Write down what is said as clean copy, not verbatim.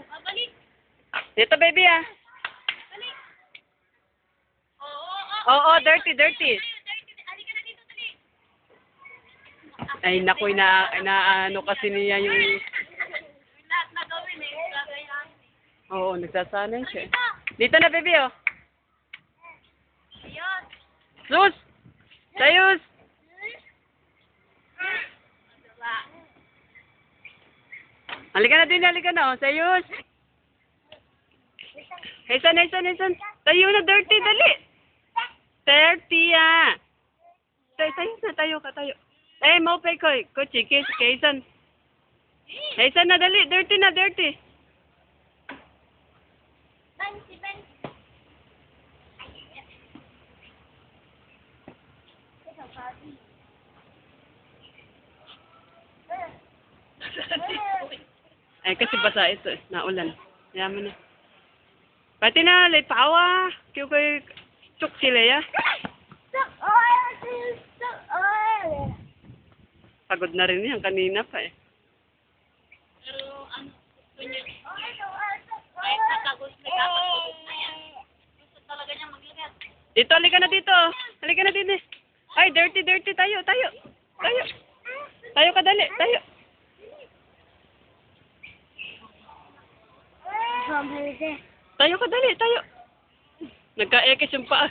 Balik. Dito, baby, ah. Balik. Oo, Oo, dirty, dirty. Halika na dito, dali. Ay, naku, inaano kasi niya yung... Lahat na gawin eh. Gagayahin. Oo, nagsasanay siya. Dito na, baby, oh. Ayun. Sus! Sayus! Halika na din, halika na, oh. Sayus! Haysan, haysan, haysan. Tayo na, dirty, dali. Dirty, ah. Tayo na, tayo ka, tayo. Eh, mau pay ko, kutsi, kaysan. Haysan na, dali, dirty na, dirty. Ay, kasi basa ito eh. Naulan. Yaman na. Pati na, lay pawa. Kiyo kay chuk sila ya. Pagod na rin yan. Kanina pa eh. Pero ano, gusto niya. Kahit nakagod na dapat pagod na yan. Gusto talaga niya maglagad. Dito, halika na dito. Halika na dito eh. Ay, dirty, dirty. Tayo, tayo. Tayo. Tayo ka dali. Tayo. Tayo ka dali. Tayo. Nagka-ekis yung paa.